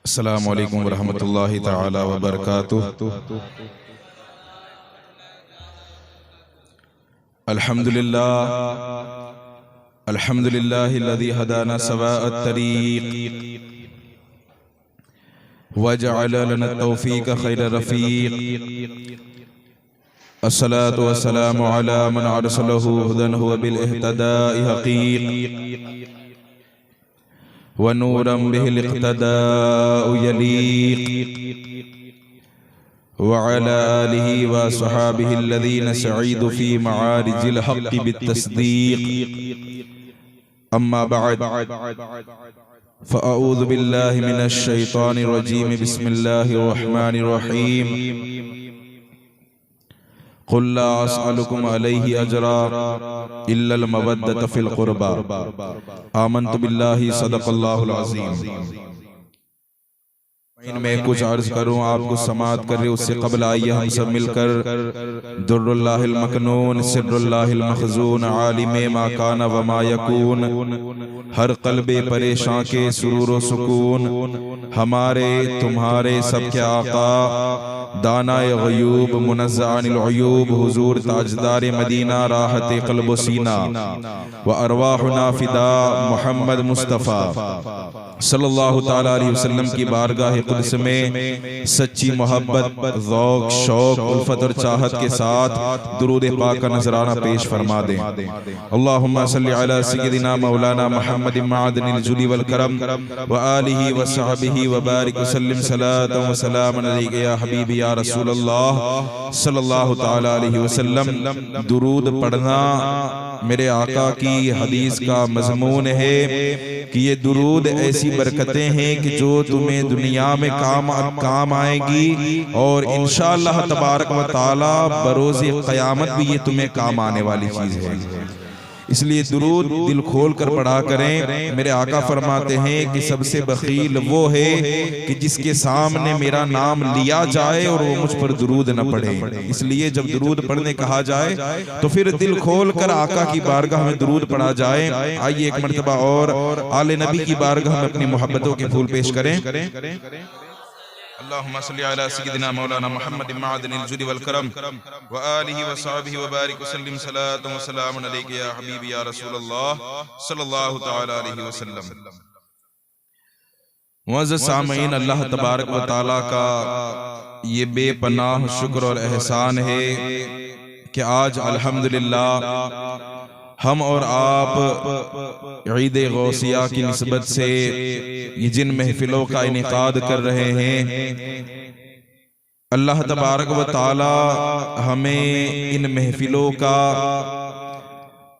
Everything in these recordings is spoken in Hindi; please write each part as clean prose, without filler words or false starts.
अस्सलामु अलैकुम वरहमतुल्लाहि तआला वबरकातुहू। अल्हम्दुलिल्लाहिल्लज़ी हदाना सवाअत तरीक़ वजअल लना तौफ़ीक़ खैर रफ़ीक़। अस्सलातु वस्सलामु अला मन अरसलहु हुदन हुव बिल इहतिदाइ हक़ीक़ व नूरम बिहिल इक़्तिदाउ यलीक़ व अला आलिहि व अस्हाबिहि अल्लज़ीना सईदु फ़ी मआरिजिल हक़्क़ि बित्तस्दीक़। अम्मा बअद फ़अऊज़ु बिल्लाहि मिनश शैतानिर रजीम। बिस्मिल्लाहिर रहमानिर रहीम। क़ुल ला अस्अलुकुम अलैहि अजरा इल्लल मवद्दत फ़िल क़ुरबा। आमन्तु बिल्लाहि सदक़ल्लाहुल अज़ीम। मैं कुछ अर्ज करूं, आपको समाअत कर रहे, उससे कबल आइए हम सब मिलकर दुर्रुल्लाहिल मकनून सिर्रुल्लाहिल मखज़ून आलिमे मा काना व मा यकून हर क़ल्बे परेशान के सुरूर व सुकून हमारे तुम्हारे सबके आका दानाए ग़यूब मुनज़्ज़ह अनिल उयूब हुज़ूर ताजदार मदीना राहत क़ल्ब व सीना व अरवाहुना फ़िदा मुहम्मद मुस्तफ़ा सल्लल्लाहु ताला अलैहि वसल्लम की बारगाह क़ुद्स में सच्ची मोहब्बत, ज़ौक़, शौक़, उल्फत और चाहत के साथ दुरूद पाक का नजराना पेश फरमा दें। अल्लाहुम्मा सल्लि अला सय्यदिना मौलाना मुहम्मद मअदनिल जुली वल करम व आलिहि व सहबिहि व बारिक वसल्लिम सलातन व सलामन अलैका या हबीबी या रसूलल्लाह सल्लल्लाहु ताला अलैहि वसल्लम। दुरूद पढ़ना मेरे आका की हदीस का मज़मून है कि ये दुरूद ऐसी बरकतें हैं कि जो तुम्हें दुनिया में काम आएगी और इंशाअल्लाह तबारक व तआला बरोज़े क़यामत भी ये तुम्हें काम आने वाली चीज़ है। इसलिए दुरूद दिल खोल कर पढ़ा करें। मेरे आका फरमाते हैं कि सबसे बखील वो है कि जिसके सामने मेरा नाम लिया जाए और वो मुझ पर दुरूद न पढ़े। इसलिए जब दुरूद पढ़ने कहा जाए तो फिर दिल खोल कर आका की बारगाह में दुरूद पढ़ा जाए। आइए एक मर्तबा और आले नबी की बारगाह में अपनी मोहब्बतों के फूल पेश करें। अल्लाहुम्मा सल्लि अला सय्यदिना मौलाना मुहम्मद मअदनिल जुदी वल करम व आलिहि व सहबिहि व बारिक वसल्लिम सलातन व सलामन अलैका या हबीबी या रसूलल्लाह सल्लल्लाहु तआला अलैहि वसल्लम। मुअज़्ज़ज़ सामईन, अल्लाह तबारक व तआला का ये बेपनाह शुक्र और एहसान है कि आज अल्हम्दुलिल्लाह हम और आप ईद गौसिया की निस्बत से ये जिन महफिलों का इनेकाद कर रहे हैं, अल्लाह तबारक व तआला हमें इन महफिलों का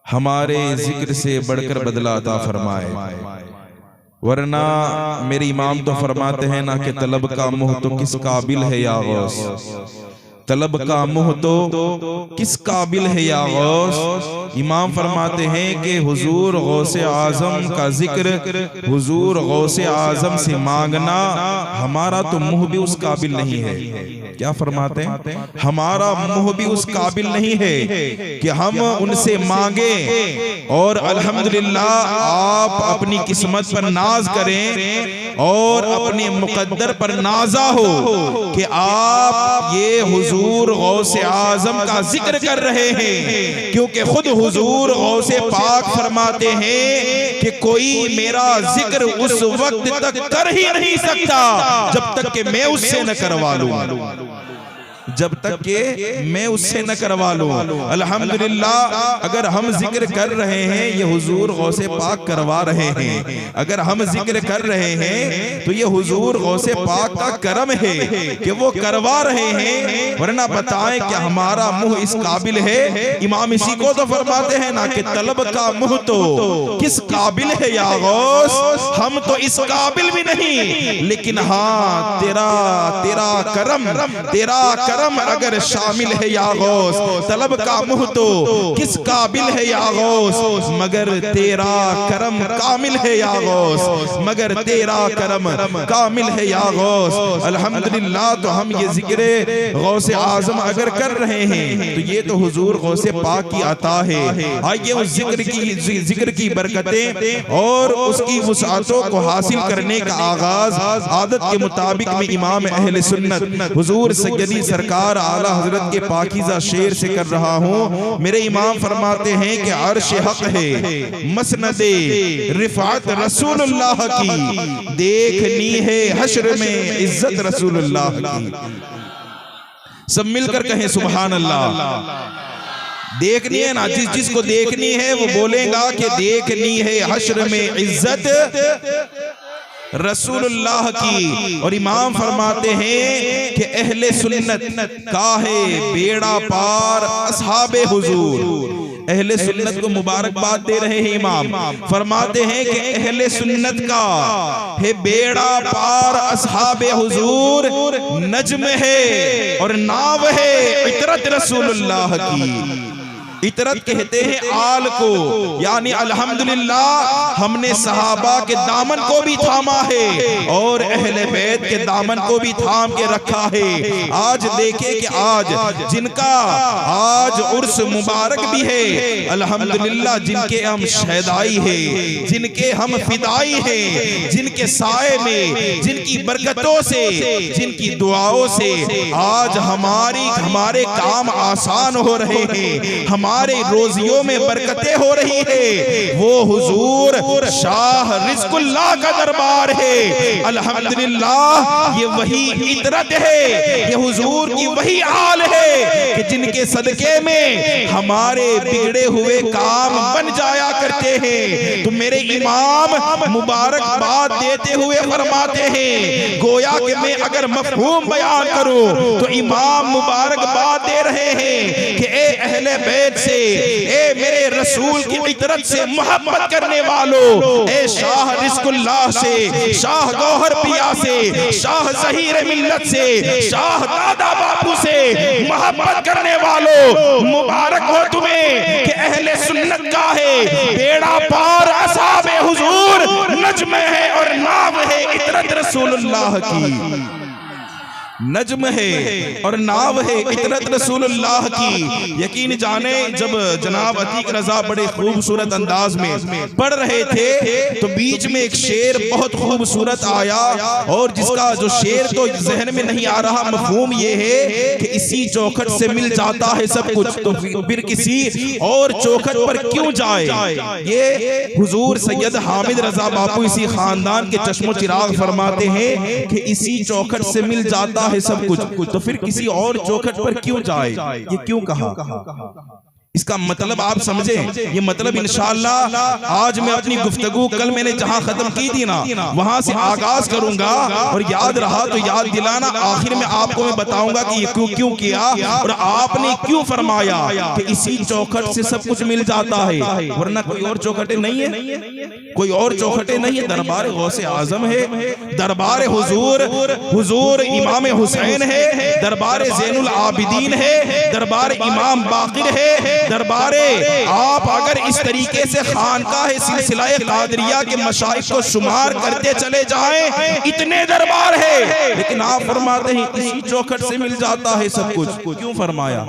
हमारे जिक्र से बढ़कर बदला अता फरमाए। वरना मेरे इमाम तो फरमाते हैं ना कि तलब का मुँह तो किस काबिल है या गौस, तलब का मुँह तो किस काबिल है या गौस। इमाम फरमाते हैं कि हुजूर गौसे आजम का जिक्र, हुजूर गौसे आजम से मांगना हमारा तो मुँह भी उस काबिल नहीं है। क्या फरमाते हैं? हमारा मुँह भी उस काबिल नहीं है कि हम उनसे मांगे। और अल्हम्दुलिल्लाह आप अपनी किस्मत पर नाज करें और अपने मुकद्दर पर नाजा हो कि आप ये हुजूर गौसे आजम का जिक्र कर रहे हैं, क्योंकि खुद हुजूर गौसे पाक फरमाते हैं कि कोई मेरा जिक्र उस वक्त तक कर ही नहीं सकता जब तक कि मैं उससे न करवा लूं, जब तक कि मैं उससे न करवा लूं। अल्हम्दुलिल्लाह अगर हम जिक्र कर रहे हैं ये हुजूर गौसे पाक करवा रहे हैं, अगर हम जिक्र कर रहे हैं तो ये हुजूर गौसे पाक का करम है कि वो करवा रहे हैं। वरना बताएं क्या हमारा मुंह इस काबिल है? इमाम इसी को तो फरमाते हैं ना कि तलब का मुंह तो किस काबिल है या गौस, हम तो इस काबिल भी नहीं, लेकिन हाँ तेरा करम करम अगर शामिल है या गौस, तलब का मुँह तो किस काबिल है या गौस, मगर तेरा करम कामिल है या गौस, मगर तेरा करम कामिल है या गौस। अल्हम्दुलिल्लाह, तो हम ये जिक्र गौसे आजम अगर कर रहे हैं तो ये तो हुजूर गौसे पाक की अता है। आइए उस जिक्र की बरकतें और उसकी वुसातों को हासिल करने का आगाज आदत के मुताबिक में इमाम अहले सुन्नत हुजूर सैयदी सरकार आला हजरत के पाकीज़ा शेर से कर रहा हूँ। मेरे इमाम फरमाते हैं कि अर्श हक है मसनदे रिफात रसूलुल्लाह की, देखनी है हश्र में इज्जत रसूलुल्लाह की। सब मिलकर कहें सुभान अल्लाह। देखनी है ना, जिसको देखनी है वो बोलेगा कि देखनी है हश्र में इज्जत रसूलुल्लाह की। और इमाम फरमाते हैं कि अहले सुन्नत का है बेड़ा पार अस्हाबे हुजूर। अहले सुन्नत को मुबारकबाद दे रहे हैं इमाम, फरमाते हैं कि अहले सुन्नत का है बेड़ा पार अस्हाबे हुजूर, नज्म है और नाव है इतरत रसूलुल्लाह की। इतरत कहते हैं आल को, यानी अल्हम्दुलिल्लाह हमने सहाबा के दामन को भी थामा है और अहले बैत के दामन को भी थाम के रखा है। आज देखें कि आज जिनका आज उर्स मुबारक भी है, अल्हम्दुलिल्लाह जिनके हम शहदाई है, जिनके हम फिदाई हैं, जिनके साए में, जिनकी बरकतों से, जिनकी दुआओं से आज हमारे काम आसान हो रहे हैं, हमारे रोजियों में बरकतें हो रही है। वो हुजूर शाह रिज़्क़ुल्लाह का दरबार है। अल्हम्दुलिल्लाह, ये वही इतरत है, ये हुजूर की वही आल है कि जिनके सदके में हमारे बिगड़े हुए काम बन जाया करते हैं। तो मेरे इमाम मुबारकबाद देते हुए फरमाते हैं, गोया कि मैं अगर मफ़हूम बयान करूं तो इमाम मुबारकबाद दे रहे हैं कि ए अहले बैत से, ए मेरे रसूल की इतरत से मोहब्बत करने वालों, ए शाह रिज़्क़ुल्लाह से, शाह गौहर पिया से, शाह ज़हीर मिल्लत से, शाह दादा बापू से मोहब्बत करने वालों, मुबारक हो तुम्हें कि अहले सुन्नत का है बेड़ा पार अस्हाबे हुजूर, नज्म है और नाव है इतरत रसूलुल्लाह की। नज्म है और नाव है इतरत रसूलुल्लाह की। यकीन जाने जब जनाब अतीक रजा बड़े खूबसूरत अंदाज में पढ़ रहे थे तो बीच में एक शेर बहुत खूबसूरत आया, और जिसका जो शेर तो जहन में नहीं आ रहा, मफहूम ये है कि इसी चौखट से मिल जाता है सब कुछ, तो फिर किसी और चौखट पर क्यों जाए। ये हुजूर सैयद हामिद रजा बापू इसी खानदान के चश्मो चिराग फरमाते हैं कि इसी चौखट से मिल जाता है सब कुछ, तो फिर किसी और चौखट पर क्यों जाए। ये क्यों कहा, इसका मतलब आप समझे। ये मतलब इंशाअल्लाह आज मैं अपनी गुफ्तगू कल मैंने जहां खत्म की थी ना, वहां से आगाज करूंगा, और याद रहा तो याद दिलाना। आखिर में आपको मैं बताऊंगा कि ये क्यों किया और आपने क्यों फरमाया कि इसी चौखट से सब कुछ मिल जाता है, वरना कोई और चौखटे नहीं है, कोई और चौखटे नहीं है। दरबार गौसे आजम है, दरबार हुजूर इमाम हुसैन है, दरबार ज़ैनुल आबिदीन है, दरबार इमाम बाक़िर है, दरबारे आप अगर इस तरीके से खानकाह सिलसिला कादरिया के मशाइख को शुमार करते चले जाएं, इतने दरबार है, लेकिन आप फरमाते हैं इसी चौखट से मिल जाता है सब कुछ। क्यों फरमाया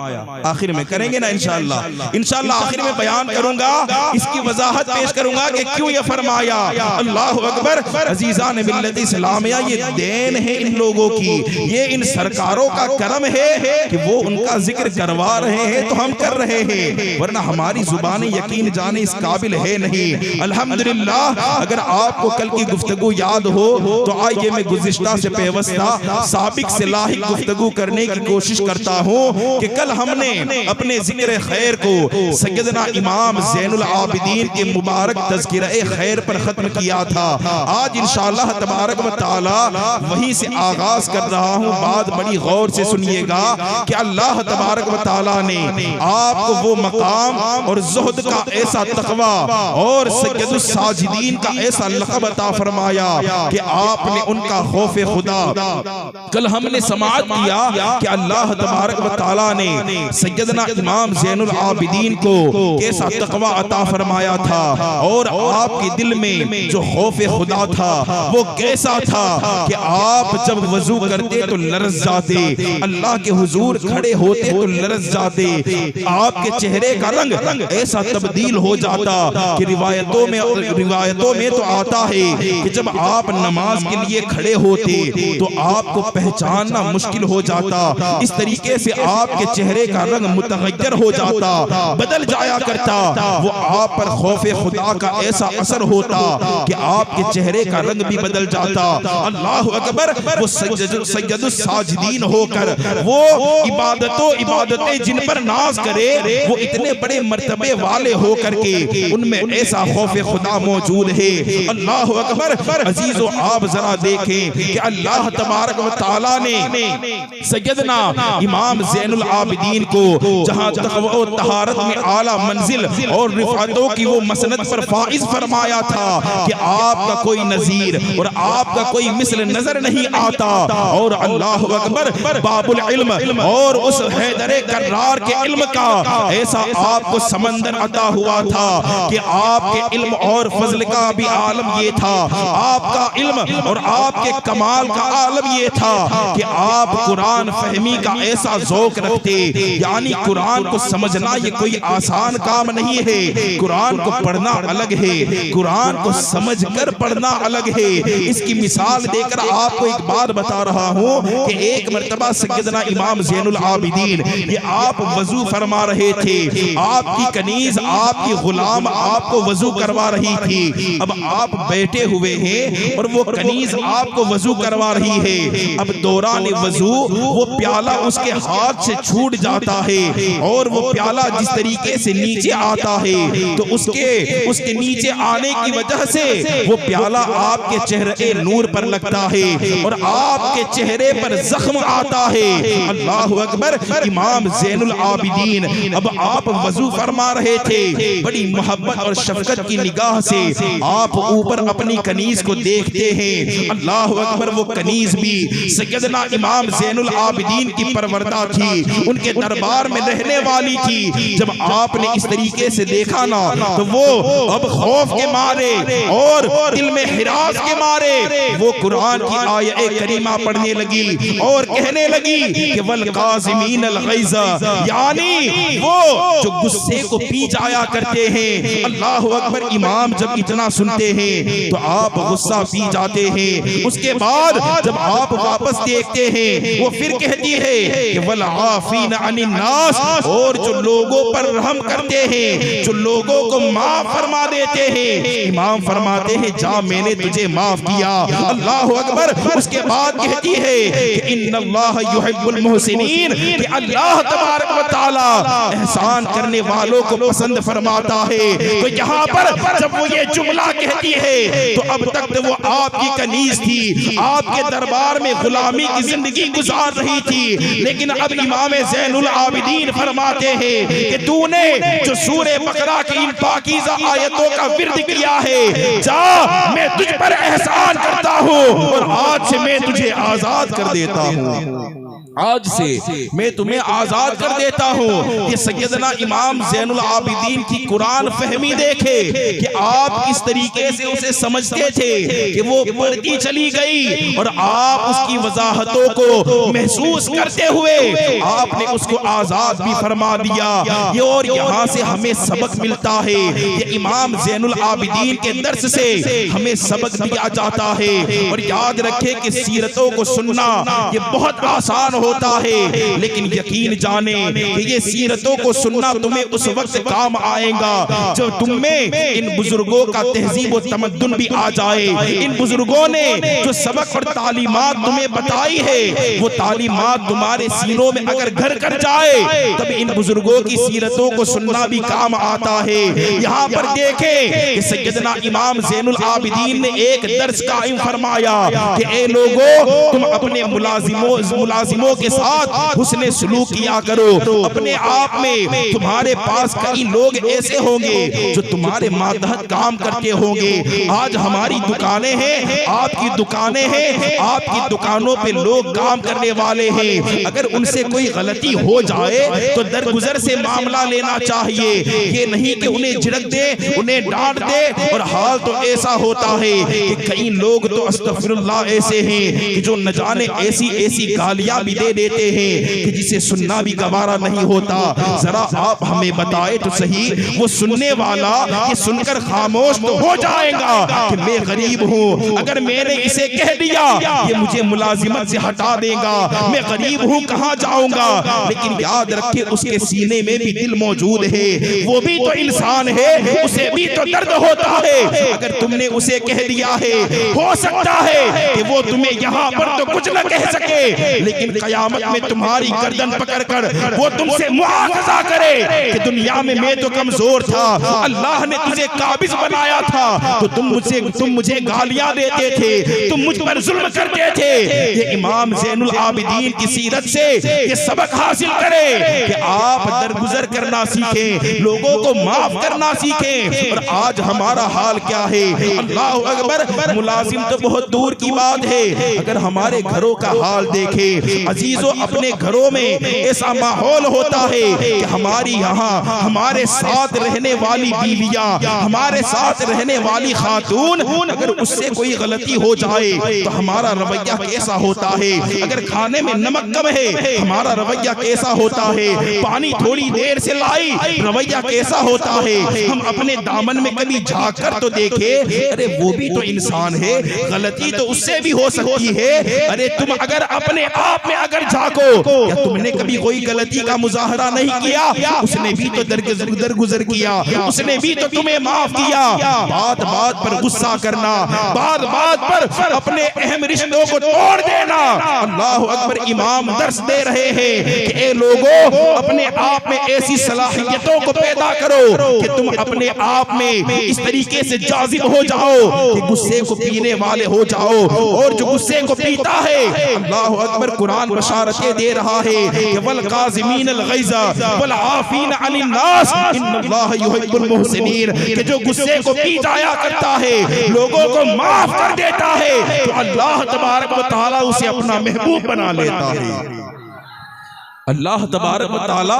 आखिर में करेंगे ना इंशाअल्लाह आखिर में बयान करूंगा, इसकी वजाहत पेश करूंगा कि क्यों ये फरमाया। अल्लाहु अकबर। अजीज़ान मिल्लत इस्लामिया, ये देन है इन लोगों की, ये इन सरकारों का करम है कि वो उनका जिक्र करवा रहे हैं तो हम कर रहे हैं, वरना हमारी जुबान यकीन जाने इस काबिल है नहीं। अल्हम्दुलिल्लाह, अगर आपको कल की गुफ्तगू याद हो तो आइए मैं गुज़िश्ता से पेवस्ता साबिक से लाहिक गुफ्तगू करने की कोशिश करता हूँ कि कल हमने अपने जिक्र खैर को सैयदना इमाम ज़ैनुल आबिदीन के मुबारक तज़किरा खैर पर खत्म किया था। आज इंशाअल्लाह तबारक व तआला वहीं से आगाज कर रहा हूँ। बात बड़ी गौर से सुनिएगा कि अल्लाह तबारक व तआला ने आपको वो मकाम और ज़ुहद का ऐसा तक़वा और सय्यदुस साजिदीन का ऐसा लक़ब अता फरमाया कि आपने उनका खौफ खुदा, कल हमने समाअत किया कि अल्लाह तबारक व तआला ने सैयदना इमाम ज़ैनुल आबिदीन को कैसा तक़वा अता फरमाया था और आपके दिल में जो खौफ खुदा था वो कैसा था कि आप जब वजू करते तो लरज़ जाते, अल्लाह के हुजूर खड़े होते तो लरज़ जाते, आपके चेहरे का रंग ऐसा तब्दील हो जाता कि रिवायतों में तो आता है कि जब आप नमाज के लिए खड़े होते तो आपको पहचानना मुश्किल हो जाता। इस तरीके से आपके चेहरे का रंग मुतग़य्यर हो जाता, बदल जाया करता। वो आप पर खौफे खुदा का ऐसा असर होता कि आपके चेहरे का रंग भी बदल जाता। अल्लाहु अकबर। वो सय्यदुस साजिदीन होकर वो इबादतें जिन पर नाज करे वो इतने बड़े मर्तबे वाले होकर के उनमें ऐसा खौफे खुदा मौजूद है। अल्लाहु अकबर। अजीजो आप जरा देखें कि अल्लाह तबारक व तआला ने सैयदना इमाम ज़ैनुल आबिदीन को जहां तक़वा और तहारत में आला मंजिल और रिफ़ातों की वो मसनद पर फाइज फरमाया था कि आपका कोई नज़ीर और आपका कोई मिसल नजर नहीं आता। और अल्लाह अकबर, बाबुल इल्म और उस हैदरे कर्रार के इल्म का ऐसा आपको समंदर अता हुआ था कि आपके इल्म और फजल का भी आलम ये था, आपका इल्म और आपके कमाल का आलम ये था कि आप कुरान फहमी का ऐसा ज़ौक़ रखते। यानी कुरान को समझना ये कोई आसान काम नहीं है, कुरान को पढ़ना अलग है, कुरान को समझकर पढ़ना अलग है। इसकी मिसाल देकर आपको एक बात बता रहा हूँ कि एक मर्तबा सैयदना इमाम ज़ैनुल आबिदीन ये आप वजू फरमा रहे थे, आपकी कनीज आपकी गुलाम आपको वजू करवा रही थी। अब आप बैठे हुए हैं और वो कनीज आपको वजू करवा रही है। अब दौरान वजू वो प्याला उसके हाथ से छूट जाता है और वो प्याला जिस तरीके से नीचे आता है तो उसके नीचे आने की वजह से वो प्याला आपके चेहरे नूर पर लगता है और आपके चेहरे पर जख्म आता है। अल्लाहु अकबर। इमाम ज़ैनुल आबिदीन अब आप वजू फरमा रहे थे, बड़ी मोहब्बत और शफकत की निगाह से आप ऊपर अपनी कनीज को देखते हैं। अल्लाहु अकबर। वो कनीज भी सैयदना इमाम ज़ैनुल आबिदीन की परवरदा थी, उनके दरबार में रहने वाली थी। जब आपने इस तरीके से देखा ना तो वो अब खौफ के मारे और दिल में हिरास के मारे वो कुरान की आयत करीमा पढ़ने लगी और कहने लगी कि वल काज़िमीन अल गैज़, यानी वो जो गुस्से को पी जाया करते हैं। अल्लाहु अकबर। इमाम जब इतना सुनते हैं तो आप गुस्सा पी जाते हैं। उसके बाद जब आप वापस देखते हैं वो फिर कहती है कि वल आफीन अनिन नास, और जो लोगों पर रहम करते हैं, जो लोगों को माफ फरमा देते हैं। इमाम फरमाते हैं जा मैंने तुझे माफ किया। अल्लाहु अकबर। उसके बाद कहती है कि इन्नल्लाह युहिब्बुल मुहसिनीन, कि अल्लाह तबारक व तआला एहसान करने वालों को पसंद फरमाता है। तो यहाँ पर जब वो ये जुमला कहती है तो अब तक तो वो आपकी कनीज थी, आपके दरबार में गुलामी की जिंदगी गुजार रही थी, लेकिन अब इमाम ज़ैनुल आबिदीन फरमाते हैं कि तूने जो सूरे बकरा की इन पाकीज़ा आयतों का विर्द किया है, जा मैं तुझ पर एहसान करता हूँ और आज से मैं तुझे आजाद कर देता हूँ, आज से मैं तुम्हें आजाद कर देता हूँ। ये सैयदना इमाम ज़ैनुल आबिदीन की कुरान फहमी देखे कि आप किस तरीके से उसे समझते थे कि वो बढ़ती चली गई और आप उसकी वजाहतों को महसूस करते हुए आपने उसको आजाद भी फरमा दिया। ये और यहाँ से हमें सबक मिलता है, ये इमाम ज़ैनुल आबिदीन के दर्स से हमें सबक दिया जाता है। और याद रखे कि सीरतों को सुनना ये बहुत आसान होता है, लेकिन यकीन जाने कि ये सीरतों को सुनना तुम्हें उस वक्त काम आएगा जब तुम में इन बुजुर्गों का तहजीब और तमद्दुन भी आ जाए। इन बुजुर्गों ने जो सबक और तालीमात तुम्हें बताई है वो तालीमात तुम्हारे सीनों में अगर घर कर जाए तब इन बुजुर्गों की सीरतों को सुनना भी काम आता है। यहाँ पर देखें कि सैयदना इमाम ज़ैनुल आबिदीन ने एक दर्स कायम फरमाया कि ए लोगों, तुम अपने मुलाजिमों मुलाजिमों के साथ हुस्ने सुलूक किया करो। अपने आप में तुम्हारे पास कई लोग ऐसे होंगे जो तुम्हारे मातहत काम करते होंगे। आज हमारी दुकानें हैं, आपकी दुकानें हैं, आपकी दुकानों पे लोग काम करने वाले हैं। अगर उनसे कोई गलती हो जाए तो दरगुजर से मामला लेना चाहिए, ये नहीं कि उन्हें झिड़क दे, उन्हें डांट दे। और हाल तो ऐसा होता है कि कई लोग तो अस्तगफिरुल्लाह ऐसे हैं कि जो न जाने ऐसी ऐसी गालियां भी दे देते हैं कि जिसे सुनना भी गवारा नहीं होता। जरा आप हमें बताए तो सही, वो सुनने वाला ये सुनकर खामोश तो हो जाएगा कि मैं गरीब हूँ, अगर मैंने इसे कह दिया ये मुझे मुलाजिमत से हटा देगा, मैं गरीब हूँ कहाँ जाऊंगा। लेकिन याद रखे उसके सीने में भी दिल मौजूद है, वो भी तो इंसान है, उसे भी तो दर्द होता है। अगर तुमने उसे कह दिया है, हो सकता है कि वो तुम्हें यहाँ पर तो कुछ न कह सके, लेकिन कयामत में तुम्हारी गर्दन पकड़कर वो तुमसे मुआखजा करे कि दुनिया में मैं तो कमजोर था, अल्लाह ने तुझे काबिज बनाया था, तो तुम मुझे गालियां देते थे, तुम मुझ पर जुल्म करते थे। ये इमाम ज़ैनुल आबिदीन की सीरत से ये सबक हासिल करें कि आप दरगुजर करना सीखें, लोगों को माफ करना सीखें। और आज हमारा हाल क्या है, अल्लाह अकबर, मुलाजिम तो बहुत दूर की बात है, अगर हमारे घरों का हाल देखें अजीजों, अपने घरों में ऐसा माहौल होता है कि हमारी यहाँ हमारे साथ रहने वाली बीवियां, हमारे साथ रहने वाली खातून, अगर उससे कोई गलती हो जाए तो हमारा रवैया कैसा होता है। अगर खाने में नमक कम है हमारा रवैया कैसा होता है, पानी थोड़ी देर से लाई रवैया कैसा होता है। हम अपने दामन में कभी झांक कर तो देखे, अरे वो भी तो इंसान है, गलती तो उससे भी हो सकती है। अरे तुम अगर अपने आप में अगर झांको, क्या तुमने कभी कोई गलती का मुजाहरा नहीं किया? उसने भी तो दरगुजर किया, उसने भी तो तुम्हें माफ किया। बात बात पर गुस्सा करना, बात बात पर अपने अहम रिश्तों को तोड़ देना, अल्लाह अकबर। इमाम दर्स दे रहे हैं कि ए लोगों, अपने आप में ऐसी सलाहियतों को पैदा करो कि तुम अपने आप में इस तरीके से जाजिब हो जाओ कि गुस्से को पीने वाले हो जाओ। और जो गुस्से को पीता है, अल्लाह अकबर, कुरान बशारतें दे रहा है कि वल काज़िमीनल गैज़ा वल आफीन अनिन नास इन्नल्लाह युहिब्बुल मुहसिनीन, कि जो गुस्से को पी जाया करता है, लोगों को माफ कर देता है, तो अल्लाह तबारक व तआला उसे अपना महबूब बना लेता है। अल्लाह तबारक व तआला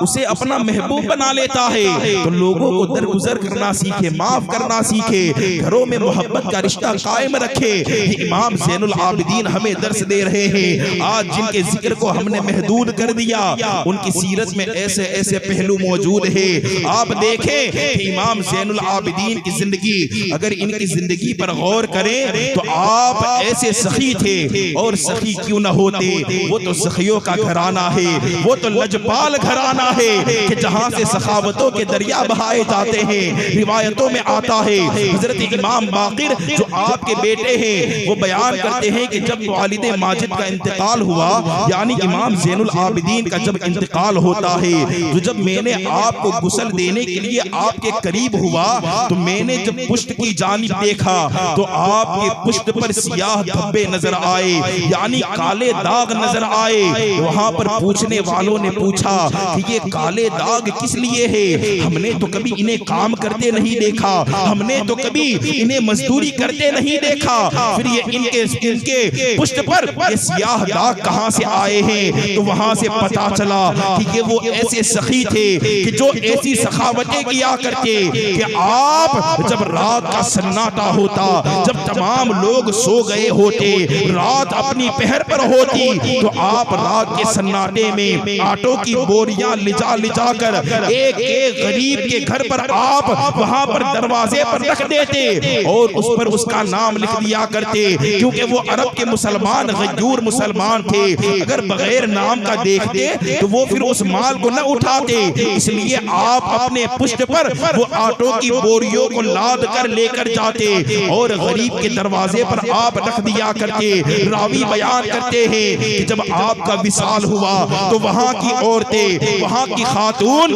उसे अपना महबूब बना लेता है। तो लोगों को दरगुजर करना सीखे, माफ करना सीखे, घरों में मोहब्बत का रिश्ता कायम रखे। इमाम ज़ैनुल आबिदीन हमें दर्स दे रहे हैं। आज जिनके जिक्र को हमने महदूद कर दिया, उनकी सीरत में ऐसे ऐसे पहलू मौजूद है। आप देखें कि इमाम ज़ैनुल आबिदीन की जिंदगी, अगर इनकी जिंदगी पर गौर करें तो आप ऐसे सखी थे, और सखी क्यों न होते, वो तो सखियों का घराना है, वो तो लजपाल घराना है कि जहां से सखावतों के दरिया बहाए जाते हैं। रिवायतों में आता है हजरत इमाम बाकिर जो आपके बेटे हैं, वो बयान करते हैं कि जब वालिद माजिद का इंतकाल हुआ, यानी इमाम ज़ैनुल आबिदीन का जब इंतकाल होता है, तो जब मैंने आपको गुस्ल देने के लिए आपके करीब हुआ, तो मैंने जब पुष्ट की जानिब देखा तो आपके पुष्ट पर सियाह धब्बे नजर आए, यानी काले दाग नजर आए। वहां पर पूछने वालों ने पूछा कि ये काले दाग किस लिए है? हमने तो कभी इन्हें काम करते नहीं देखा, हमने तो कभी इन्हें मजदूरी करते नहीं देखा, फिर ये इनके पुष्ट पर ये सियाह दाग कहां से आए हैं? तो वहां से पता चला कि ये वो ऐसे सखी थे कि जो ऐसी सखावतें किया करते कि आप जब रात का सन्नाटा होता, जब तमाम लोग सो गए होते, रात अपनी पहर पर होती, तो आप रात के सन्नाटे में आटों की बोरियां लिजा कर एक एक गरीब के घर पर आप वहां पर दरवाजे पर रख देते और उस पर उसका नाम लिख दिया करते, क्योंकि वो अरब के मुसलमान गयूर मुसलमान थे। अगर बगैर नाम का देखते तो वो फिर उस माल को न उठाते, इसलिए आप अपने पुष्ट पर वो आटों की बोरियों को लाद कर लेकर जाते और गरीब के दरवाजे पर आप रख दिया करते। रावी बयान करते हैं कि जब आपका विसाल हुआ, तो वहां की औरतें, वहां की खातून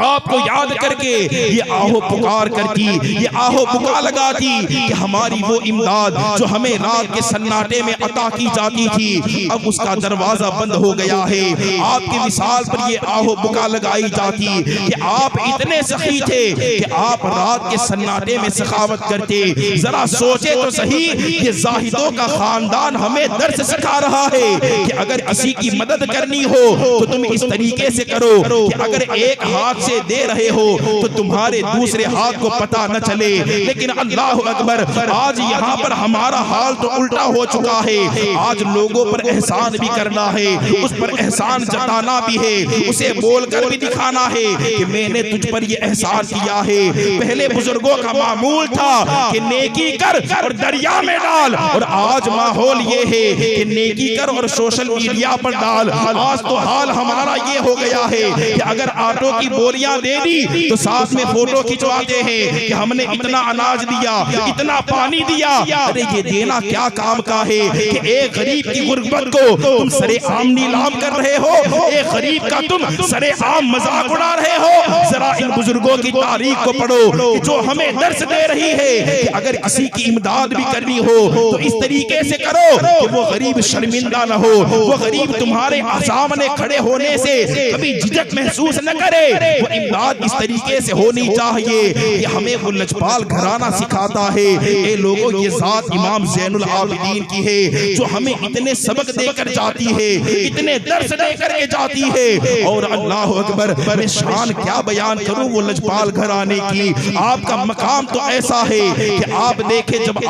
आपको याद करके ये आहो पुकार करती, ये आहो पुकार लगाती कि हमारी वो इमदाद जो हमें रात के सन्नाटे में अता की जाती थी, अब उसका दरवाजा बंद हो गया है। आपकी मिसाल पर ये आहो पुकार लगाई जाती कि आप इतने सखी थे कि आप रात के सन्नाटे में सखावत करते। जरा सोचे तो सही, ये जाहिदों का खानदान हमें दर्स सिखा रहा है कि अगर किसी की मदद करनी हो तो तुम इस तरीके से करो कि अगर एक हाथ से दे रहे हो तो तुम्हारे दूसरे हाथ को पता न चले। लेकिन अल्लाह अकबर, आज यहाँ पर हमारा हाल तो उल्टा हो चुका है। आज लोगों पर एहसान भी करना है, उस पर एहसान जताना भी है, उसे बोलकर भी दिखाना है कि मैंने तुझ पर ये एहसान किया है। पहले बुजुर्गों का मामूल था कि नेकी कर और दरिया में डाल, और आज माहौल ये है कि नेकी कर और सोशल मीडिया पर डाल। आज तो हाल हमारा ये हो गया है कि अगर आटो की बोरियां दे दी तो साथ में फोटो खिंचवाते हैं कि हमने इतना अनाज दिया, इतना पानी दिया। अरे ये देना क्या काम का है कि एक गरीब की गुर्बत को तुम सरेआम नीलाम कर रहे हो, एक गरीब का तुम सरेआम मजाक उड़ा रहे हो। जरा इन बुजुर्गों की तारीख को पढ़ो जो हमें दर्स दे रही है कि अगर किसी की इमदाद भी करनी हो तो इस तरीके से करो कि वो गरीब शर्मिंदा न हो, वो गरीब तुम्हारे सामने खड़े होने से कभी झिझक महसूस न करे। वो इमदाद इस तरीके से होनी चाहिए। ये हमें वो लजपाल घराना सिखाता है। ये लोगों, ये जात इमाम ज़ैनुल आबिदीन की है जो हमें इतने सबक देकर जाती है, इतने दर्स देकर के जाती है। और अल्लाह अकबर, मैं शान क्या बयान करूं वो लजपाल घराने की। आपका मकाम तो ऐसा है कि आप देखें, जब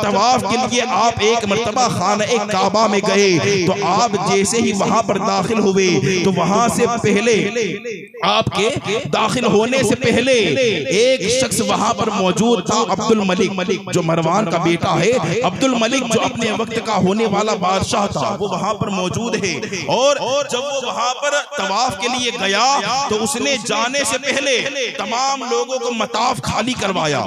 तवाफ के लिए आप एक मर्तबा खाना एक काबा में गए तो आप जैसे ही वहां पर दाखिल हुए तो वहां से पहले, आपके दाखिल होने से पहले एक शख्स वहां पर मौजूद था, अब्दुल मलिक, जो मरवान का बेटा है। अब्दुल मलिक जो अपने वक्त का होने वाला बादशाह था, वो वहां पर मौजूद है। और जब वो वहां पर तवाफ के लिए गया तो उसने जाने से पहले तमाम लोगों को मताफ खाली करवाया,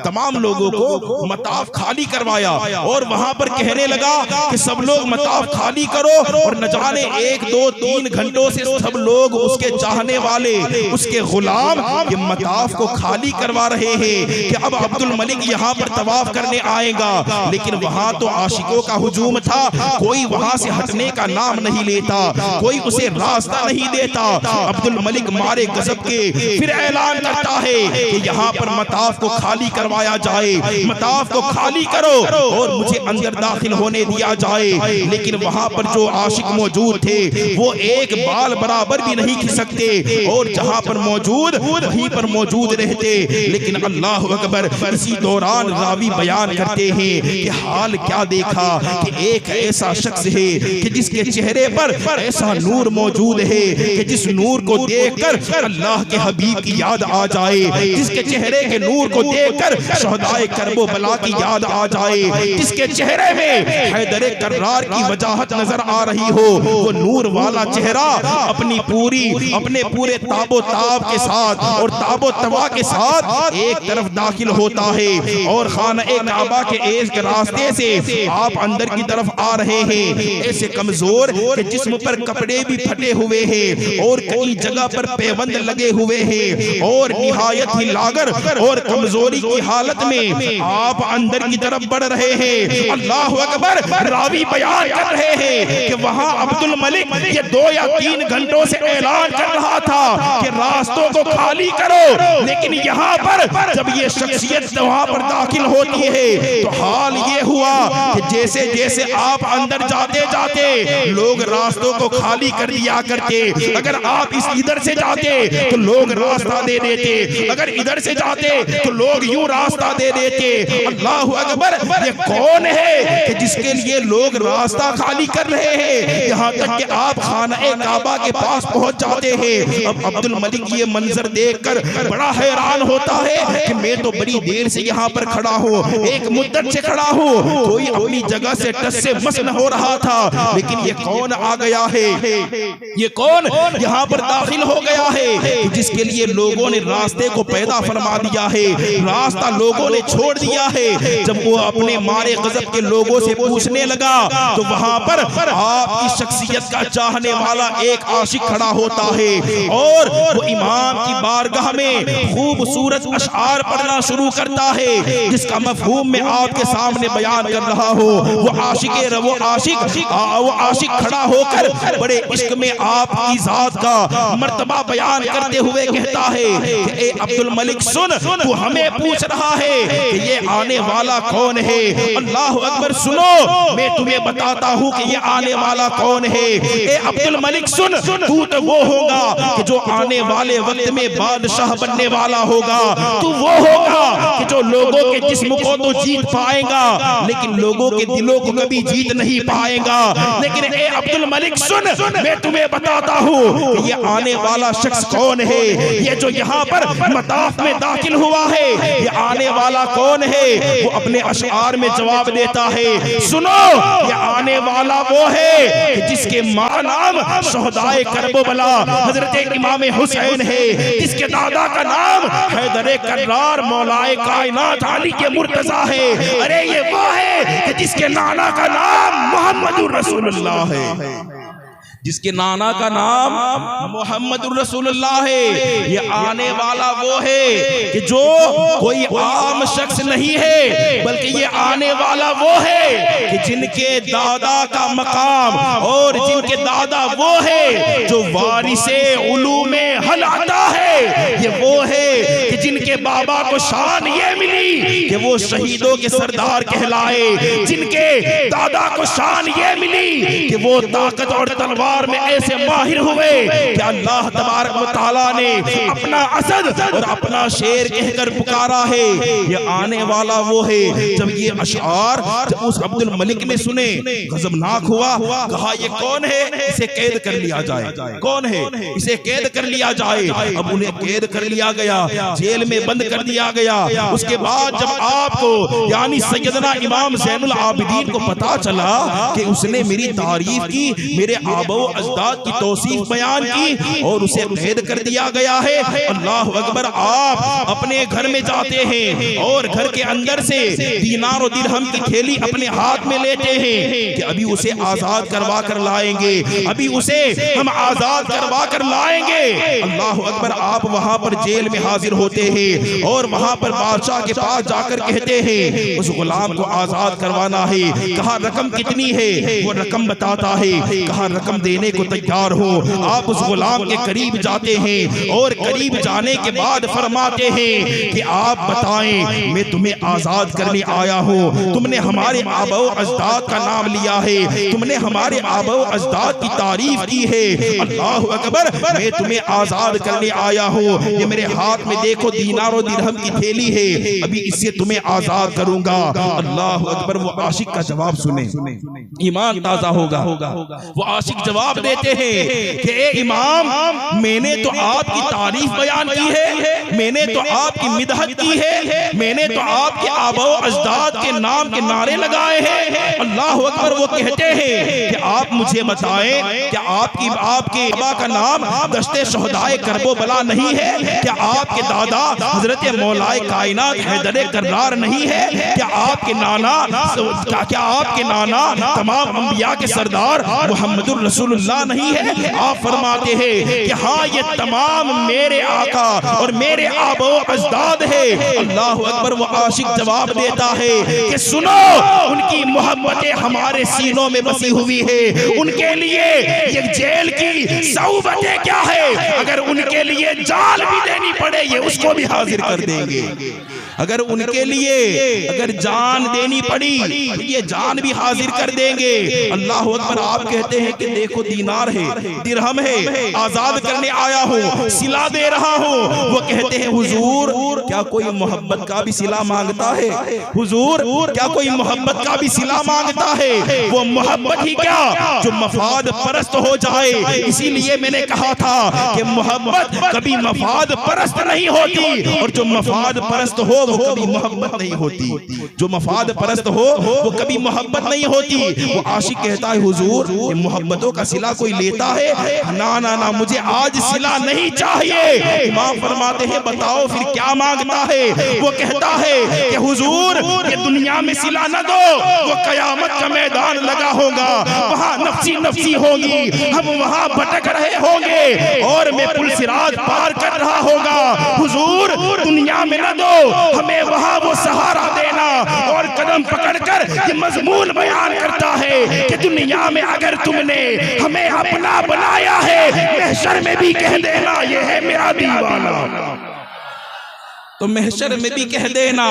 तमाम लोगों को मताफ खाली करवाया और वहां पर कहने लगा कि सब लोग मताफ खाली करो। और न जाने 1, 2, 3 घंटों से सब लोग उसके चाहने वाले, उसके गुलाम ये मताफ को खाली करवा रहे हैं कि अब अब्दुल मलिक यहाँ पर तवाफ करने आएगा। लेकिन वहां तो आशिकों का हुजूम था, कोई वहां से हटने का नाम नहीं लेता, कोई उसे रास्ता नहीं देता। अब्दुल मलिक मारे गजब के फिर ऐलान करता है कि यहाँ पर मताफ को खाली करवाया जाए, मताफ को खाली करो और मुझे अंदर दाखिल होने दिया जाए। लेकिन वहां पर जो आशिक मौजूद थे वो एक बाल बराबर भी नहीं खिसकते और जहां पर मौजूद वहीं पर मौजूद रहते। लेकिन अल्लाह अकबर, इसी दौरान रावी बयान करते हैं कि हाल क्या देखा कि एक ऐसा शख्स है कि जिसके चेहरे पर ऐसा नूर मौजूद है कि जिस नूर को देखकर अल्लाह के हबीब की याद आ जाए, जिसके चेहरे के नूर को देखकर शहदाए करबो बला की याद आ जाए, जिसके चेहरे में हैदर कर्रार की वजाहत नजर आ रही हो। वो नूर वाला चेहरा अपने पूरे ताबो ताब के साथ और ताबो तवा के साथ एक तरफ दाखिल होता है और खाना-ए काबा के एक रास्ते से आप अंदर की तरफ आ रहे हैं। ऐसे कमजोर कि जिस्म पर कपड़े भी फटे हुए हैं और कई जगह पर पैबंद लगे हुए हैं और निहायत ही लागर और कमजोरी की हालत में आप अंदर की तरफ बढ़ रहे हैं। अल्लाह अकबर, रावी बयान कर रहे हैं कि वहां अब्दुल मलिक ये 2 या 3 घंटों से ऐलान कर रहा था कि रास्तों को खाली करो। लेकिन यहाँ पर जब ये शख्सियत वहां पर दाखिल होती है तो हाल ये हुआ कि जैसे जैसे आप अंदर जाते जाते लोग रास्तों को खाली कर दिया करते। अगर आप इस इधर से जाते तो लोग रास्ता दे देते, अगर इधर से जाते तो लोग यूं रास्ता दे देते। अल्लाह अकबर, ये कौन है कि जिसके लिए लोग रास्ता खाली कर रहे हैं? यहाँ तक कि आप खाना-ए काबा के पास पहुंच जाते हैं। अब अब्दुल मलिक ये मंजर देखकर बड़ा हैरान होता है कि मैं तो बड़ी देर से यहाँ पर खड़ा हूँ, एक मुद्दत से खड़ा हूँ, कोई अपनी जगह से टस से मस न हो रहा था। लेकिन ये कौन आ गया है, ये कौन यहाँ पर दाखिल हो गया है जिसके लिए लोगों ने रास्ते को पैदा फरमा दिया है, रास्ता लोगों ने छोड़ दिया है। जब वो अपने मारे गजब के लोगों से पूछने लगा तो वहां पर आपकी शख्सियत शख्सियत का चाहने वाला एक आशिक खड़ा होता है और वो इमाम की बारगाह में खूबसूरत अशआर पढ़ना शुरू करता है, जिसका मफहूम मैं आपके सामने बयान कर रहा हूँ। वो आशिक खड़ा होकर बड़े इश्क में आपकी जात का मर्तबा बयान करते हुए कहता है कि ए अब्दुल मलिक सुन, तू हमें पूछ रहा है कि ये आने वाला कौन है। अल्लाह अकबर, सुनो मैं तुम्हें बताता हूँ कि ये आने वाला कौन है। ए अब्दुल मलिक सुन, तू तो वो होगा कि जो आने वाले वक्त में बादशाह बनने वाला होगा। तू वो होगा कि जो लोगों के जिस्म को तो जीत पाएगा लेकिन लोगों के दिलों को कभी जीत नहीं पाएगा। लेकिन ए अब्दुल मलिक सुन, मैं तुम्हें बताता हूँ कि ये आने वाला शख्स कौन है। ये जो यहाँ पर मताफ में दाखिल हुआ है, ये आने वाला कौन है। वो अपने अशआर में जवाब देता है, सुनो ये आने वाला वो है कि जिसके माँ नाम शोहदाए करबला हजरत इमाम हुसैन है, जिसके दादा का नाम हैदर कर्रार मौलाए कायनात अली के मुर्तजा है। अरे ये वो है कि जिसके नाना का नाम मोहम्मदुर रसूलुल्लाह है, जिसके नाना का नाम मोहम्मदुर रसूलुल्लाह है। ये आने वाला वो है कि जो कोई आम शख्स नहीं है, बल्कि ये आने वाला वो है कि जिनके दादा का मकाम और जिनके दादा वो है जो वारिसे उलूमे हल आता है। ये वो है कि जिनके बाबा को शान ये मिली कि वो शहीदों के सरदार कहलाए, जिनके दादा को शान ये मिली कि वो ताकत और तलवार में ऐसे माहिर हुए कि अल्लाह तबारक व तआला ने अपना असद और अपना शेर कहकर पुकारा है। ये आने वाला वो है। जब ये अशआर जब उस अब्दुल मलिक ने सुने, गजबनाक हुआ, कहा ये कौन है, इसे कैद कर लिया जाए। कौन है, इसे कैद कर लिया जाए। अब उन्हें कैद कर लिया गया, जेल में बंद कर दिया गया। उसके बाद जब आपको यानी सैयदना इमाम ज़ैनुल आबिदीन को पता चला कि उसने मेरी तारीफ की, मेरे आबो अजदाद की तौसीफ बयान की और उसे कैद कर दिया गया है। अल्लाह अकबर, आप अपने घर में जाते हैं और घर के अंदर से दीनार और दिरहम की थैली अपने हाथ में लेते हैं कि अभी उसे आजाद करवा कर लाएंगे, अभी उसे हम आजाद करवा कर लाएंगे। अल्लाह अकबर, आप वहां पर जेल में हाजिर होते हैं और वहां पर बादशाह के पास जाकर कहते हैं उस गुलाम को आजाद करवाना है। कहा रकम कितनी है, वो रकम बताता है। कहा रकम देने को तैयार हो। आप उस गुलाम के करीब जाते हैं और करीब जाने के बाद फरमाते हैं कि आप बताएं, मैं तुम्हें आजाद करने आया हूँ। तुमने हमारे आबो अजदाद का नाम लिया है, तुमने हमारे आबो अजदाद की तारीफ की है। अल्लाह अकबर, मैं तुम्हें आजाद करने आया हूँ। ये मेरे हाथ में देखो दीनार और दिरहम की थैली है, अभी इससे तुम्हें आजाद करूंगा। अल्लाह अकबर, वो आशिक का जवाब सुने, ईमान ताजा होगा। वो आशिक जवाब देते हैं कि ए इमाम, मैंने तो आपकी तारीफ बयान की है, मैंने तो आपकी मिदहत की है, मैंने तो आपके आबो अजदाद के नाम के नारे लगाए हैं। अल्लाह अकबर, वो कहते हैं कि आप मुझे बताएं, क्या आपके बाबा का नाम दस्ते शोहदाए करबला नहीं है? क्या आपके दादा हजरत मौलाए कायनात हैदर कर्रार नहीं है? क्या आपके नाना तमाम अंबिया के सरदार मोहम्मदुर रसूलुल्लाह नहीं है? आप फरमाते हैं कि हाँ, ये तमाम मेरे आका और मेरे आबो अजदाद है। अल्लाह अकबर, वो आशिक जवाब देता है कि सुनो, उनकी मोहब्बतें हमारे सीनों में बसी हुई है। उनके लिए ये जेल की सौबतें क्या है, अगर उनके लिए जान भी देनी पड़े ये उसको भी हाजिर कर देंगे। अगर उनके लिए अगर जान देनी पड़ी तो ये जान भी हाजिर कर देंगे। अल्लाह अकबर, आप कहते हैं कि देखो दीनार है, दिरहम है, आजाद करने आया हूँ, सिला दे रहा हूँ। वो कहते हैं हुजूर, क्या कोई मोहब्बत का भी सिला मांगता है? हुजूर, क्या कोई मोहब्बत का भी सिला मांगता है? वो मोहब्बत ही क्या जो मफाद परस्त हो जाए। इसीलिए मैंने कहा था कि मोहब्बत कभी मफाद परस्त नहीं होती और जो मफाद परस्त हो वो कभी मोहब्बत नहीं होती। जो मफाद परस्त हो वो कभी मोहब्बत नहीं होती। वो आशिक कहता है हुजूर, ये मोहब्बतों का सिला कोई लेता है? ना ना ना, मुझे आज सिला नहीं चाहिए। इमाम फरमाते हैं बताओ फिर क्या मांगता है? वो कहता है कि हुजूर, ये दुनिया में सिला न दो, वो कयामत का मैदान लगा होगा, वहां नफ्सी नफ्सी होगी, हम वहां भटक रहे होंगे और मैं पुल सिरात पार कर रहा होगा। हुजूर दुनिया में न दो, हमें वहां वो सहारा देना। और कदम पकड़कर ये मजमून बयान करता है कि दुनिया में अगर तुमने हमें अपना बनाया है, महशर में भी कह देना ये है मेरा दीवाना। तो महशर में भी कह देना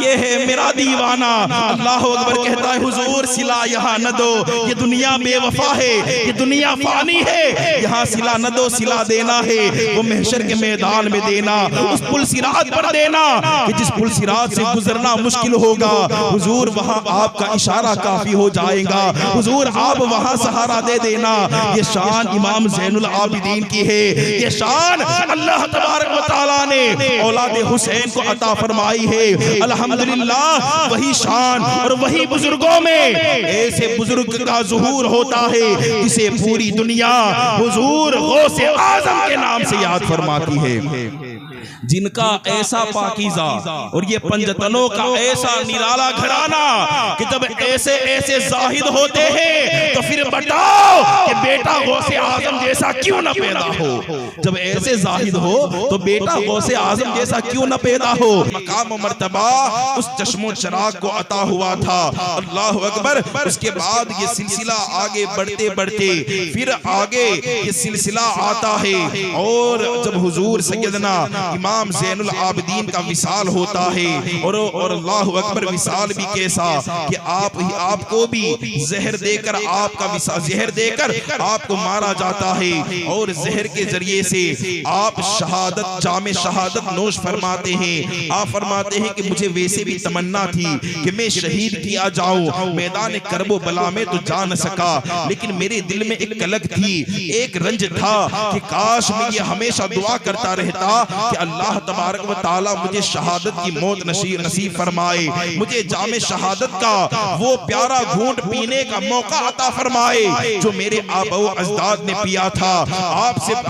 ये है मेरा दीवाना। अल्लाह अकबर कहता है हुजूर सिला यहाँ न दो, ये दुनिया बेवफा है, ये दुनिया फानी है, यहाँ सिला न दो, सिला देना है वो महशर के मैदान में देना, उस पुल सिरात पर देना कि जिस पुल सिरात से गुजरना मुश्किल होगा। हुजूर वहाँ आपका इशारा काफी हो जाएगा, हुजूर आप वहाँ सहारा दे देना। ये शान इमाम ज़ैनुल आबिदीन की है, ये शान अल्लाह तबारक व तआला ने औलाद हुसैन को अता फरमाई है। अल्हम्दुलिल्लाह वही शान और वही बुजुर्गों में ऐसे बुजुर्ग का ज़ुहूर होता है जिसे पूरी दुनिया हुजूर गौसे आज़म के नाम से याद फरमाती है, जिनका ऐसा पाकीज़ा और ये पंजतनों का ऐसा निराला घराना कि जब ऐसे ऐसे जाहिद होते हैं तो फिर बताओ कि बेटा गौसे आज़म जैसा क्यों न पैदा हो। जब ऐसे जाहिद हो तो बेटा गौसे आज़म जैसा क्यों न पैदा हो। मकाम और मर्तबा उस चश्मो चराग को अता हुआ था। अल्लाह अकबर। उसके बाद ये सिलसिला आगे बढ़ते बढ़ते फिर आगे ये सिलसिला आता है और जब हुजूर सैयदना इमाम ज़ैनुल आबिदीन का विसाल होता है और अल्लाह अकबर विसाल भी कैसा कि आपको भी जहर देकर आपका विसाल, जहर देकर आपको मारा जाता है और जहर के जरिए से आप शहादत, जामे शहादत नोश फरमाते हैं। आप फरमाते हैं कि मुझे वैसे भी तमन्ना थी कि मैं शहीद किया जाऊं, मैदान करबो बला में तो जा न सका, लेकिन मेरे दिल में एक कलक थी, एक रंज था कि काश मैं ये हमेशा दुआ करता रहता कि अल्लाह तबारक व तआला मुझे शहादत की मौत नसीब फरमाए, मुझे जामे शहादत का वो प्यारा घूंट पीने का मौका अता फरमाए जो मेरे आबा अजदाद ने पिया था।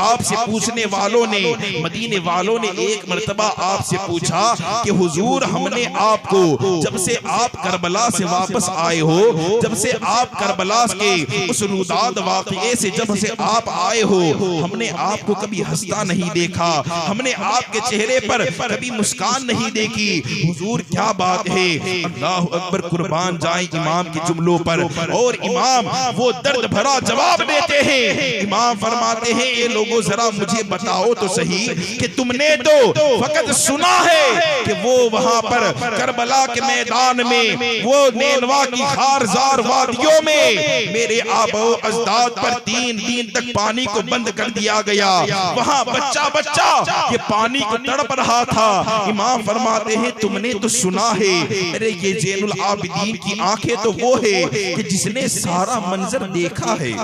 आपसे पूछने वालों ने, मदीने वालों ने एक मर्तबा आपसे पूछा कि हुजूर हमने आपको जब से आप करबला से वापस आए हो, जब से आप करबला के उस रुदाद वाक़ये से जब से आप आए हो, हमने आपको कभी हंसता नहीं देखा, हमने आपके चेहरे पर कभी मुस्कान नहीं देखी। हुजूर क्या बात है। अल्लाह अकबर। कुर्बान जाए इमाम के जुमलों पर और इमाम वो दर्द भरा जवाब देते हैं। इमाम फरमाते हैं ये लोगों जरा मुझे बताओ तो सही कि तुमने तो फकत सुना है कि वो वहां पर करबला के मैदान में वो नेनवा की खारजार वादियों में मेरे आबा अजदाद पर 3 दिन तक पानी को बंद कर दिया गया, वहां बच्चा बच्चा ये पानी को तड़प रहा था। इमाम फरमाते हैं तुमने तो सुना है। अरे ये ज़ैनुल आबिदीन की आंखें तो वो है कि जिसने सारा मंजर देखा है,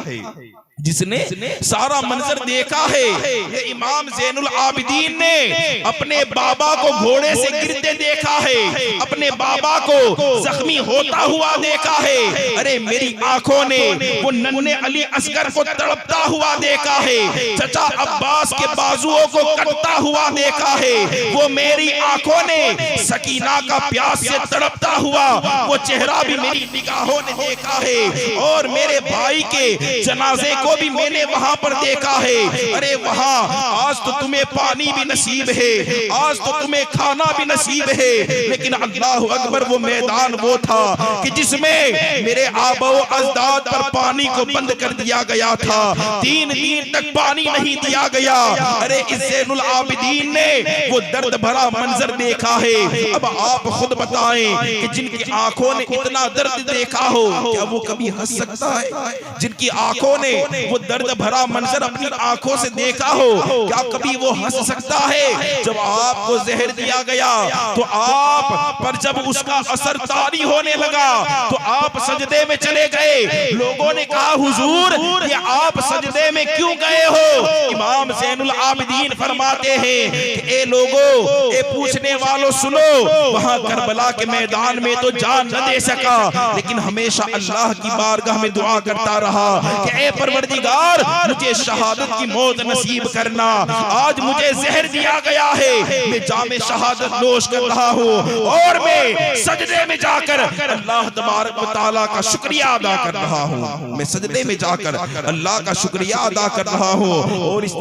जिसने सारा मंजर देखा है। ये इमाम ज़ैनुल आबिदीन ने अपने बाबा को घोड़े से गिरते देखा है, अपने बाबा को जख्मी होता हुआ देखा है। अरे मेरी आंखों ने वो नन्हे अली असगर को तड़पता हुआ देखा है, चचा अब्बास के बाजुओं को कटता हुआ देखा है। वो मेरी आंखों ने सकीना का प्यास से तड़पता हुआ वो चेहरा भी मेरी निगाहों ने देखा है और मेरे भाई के जनाजे को भी मैंने वहां पर देखा है। अरे वहां आज तो तुम्हें पानी भी नसीब है, आज तो तुम्हें खाना भी नसीब है, लेकिन अल्लाह अकबर वो मैदान वो था कि जिसमें मेरे आबा अजदाद पर पानी को बंद कर दिया गया था, 3 दिन तक पानी नहीं दिया गया। अरे इस ज़ैनुल आबिदीन ने वो दर्द भरा मंजर देखा है। अब आप खुद बताएं कि जिनकी आंखों ने इतना दर्द देखा हो क्या वो कभी हंस सकता है? जिनकी आंखों ने वो दर्द भरा मंजर अपनी आंखों से देखा हो क्या कभी वो हंस सकता है? जब आपको जहर दिया गया तो आप पर जब उसका असर तारी होने लगा तो आप सजदे में चले गए। लोगों ने कहा हुजूर ये आप सजदे में क्यों गए हो? इमाम ज़ैनुल आबिदीन फरमाते हैं कि ए लोगों, ए पूछने वालों सुनो, वहां करबला के मैदान में तो जान न दे सका, लेकिन हमेशा अल्लाह की बारगाह में दुआ करता रहा कि ए परवरदिगार परवरदिगार मुझे शहादत की मौत नसीब करना। आज मुझे जहर दिया गया है, मैं जामे शहादत नोश कर रहा हूँ और मैं सजदे में जाकर अल्लाह तबारक व तआला का शुक्रिया अदा कर रहा हूँ। मैं सजदे में जाकर अल्लाह का शुक्रिया अदा कर रहा हूँ और इस